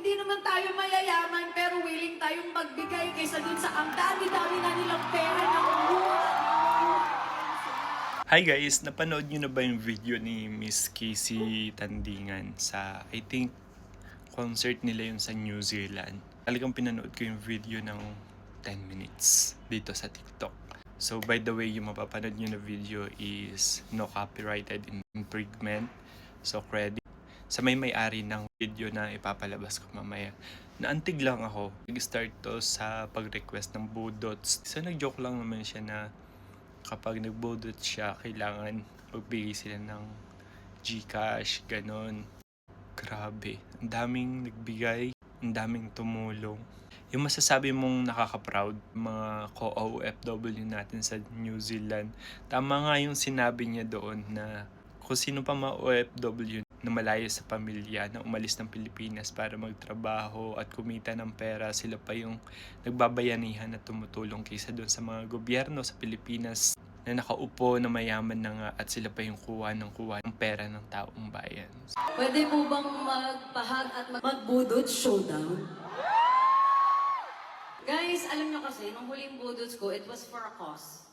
Hindi naman tayo mayayaman pero willing tayong magbigay kaysa dun sa ang dami-dami na nilang pera na Hi guys! Napanood nyo na ba yung video ni Miss Casey Tandingan sa, I think, concert nila yun sa New Zealand? Talagang pinanood ko yung video ng 10 minutes dito sa TikTok. So by the way, yung mapapanood nyo na video is no copyrighted infringement. So credit sa may-ari ng video na ipapalabas ko mamaya. Naantig lang ako. Nag-start to sa pag-request ng budots. So nag-joke lang naman siya na kapag nagbudot siya, kailangan magbigay sila ng GCash, ganon. Grabe, ang daming nagbigay, ang daming tumulong. Yung masasabi mong nakaka-proud, mga co-OFW natin sa New Zealand, tama nga yung sinabi niya doon na kung sino pa mga OFW na malayo sa pamilya, na umalis ng Pilipinas para magtrabaho at kumita ng pera, sila pa yung nagbabayanihan at tumutulong kaysa doon sa mga gobyerno sa Pilipinas na nakaupo na mayaman na nga at sila pa yung kuha ng pera ng taong bayan. Pwede po bang magpahag at magbudot showdown? Guys, alam nyo kasi, nung huling budots ko, it was for a cause.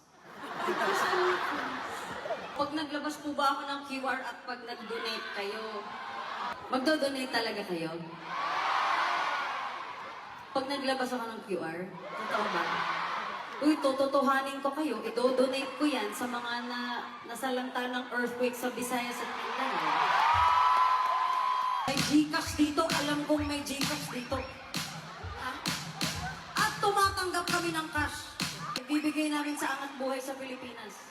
Pag naglabas po ba ako ng QR at pag nag-donate kayo, magdo-donate talaga kayo? Pag naglabas ako ng QR, totoo ba? Uy, tututuhanin ko kayo, ito-donate ko yan sa mga nasalanta ng earthquake sa Visayas at Mindanao. May GCash dito, alam kong may GCash dito. Ha? At tumatanggap kami ng cash. Ibibigay namin sa Angat Buhay sa Pilipinas.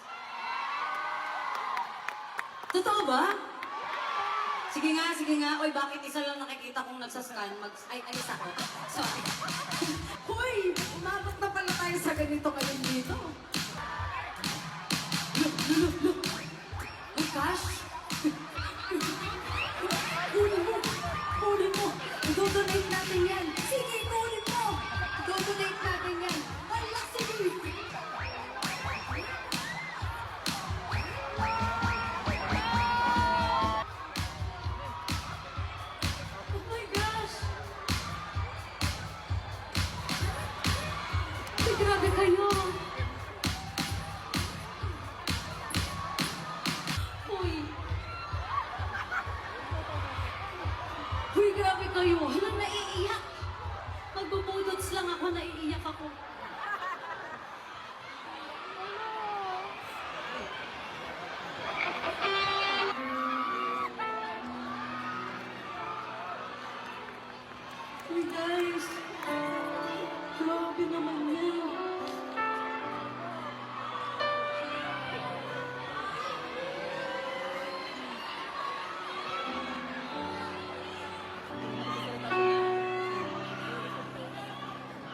Totoo ba? Sige nga, sige nga. Oy, bakit isa lang nakikita kong nagsascan? Ay, alis ako. Sorry. Hoy, umabot na pala tayo sa ganito ngayon dito. Look. May cash? Kunin mo. Idodonate natin yan. Sige, kunin mo. Idodonate natin yan. Wala, sige. Grabe kayo! Uy! Uy, grabe kayo! Hala, naiiyak! Magbubudots lang ako, naiiyak ako. Uy, guys! Grabe naman yan!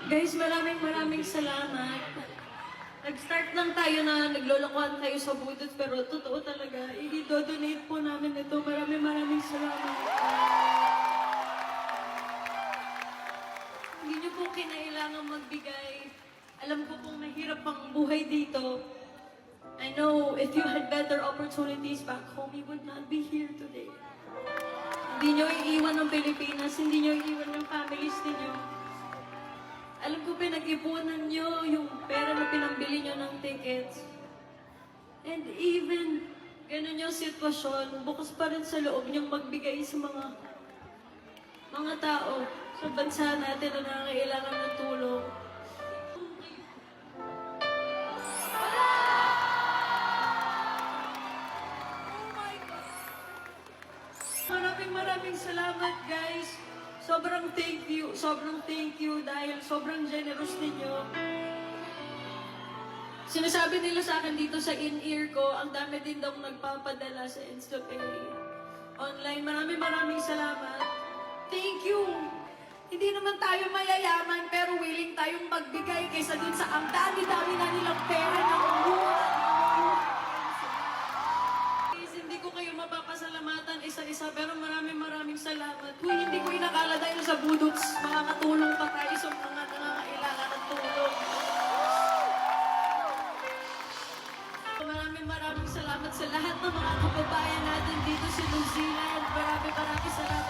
Guys, maraming salamat. Nag-start lang tayo na naglolokohan tayo sa budot, pero totoo talaga, i-donate po namin ito. Maraming salamat. Hindi niyo po kinailangan magbigay. Alam ko pong mahirap ang buhay dito. I know if you had better opportunities back home, you would not be here today. Hindi niyo iiwan ang Pilipinas, hindi niyo iiwan ang families niyo. Alam ko pinag-ipunan nyo yung pera na pinambili nyo ng tickets. And even ganun yung sitwasyon, bukas pa rin sa loob niyong magbigay sa mga tao sa bansa natin na nangangailangan ng tulong. Oh my God! Maraming salamat, guys. Sobrang thank you dahil sobrang generous ninyo. Sinasabi nila sa akin dito sa in-ear ko, ang dami din daw nagpapadala sa InstaPay. Online, maraming salamat. Thank you! Hindi naman tayo mayayaman pero willing tayong magbigay kaysa dun sa ang dami-dami na nilang pera na hindi ko kayo mapapasalamatan isa-isa pero maraming salamat. Kung hindi ko inakala dahil sa budots, makakatulong pa tayo sa mga nangangailangan ng tulong. Maraming salamat sa lahat ng mga kababayan natin dito sa New Zealand. Maraming salamat.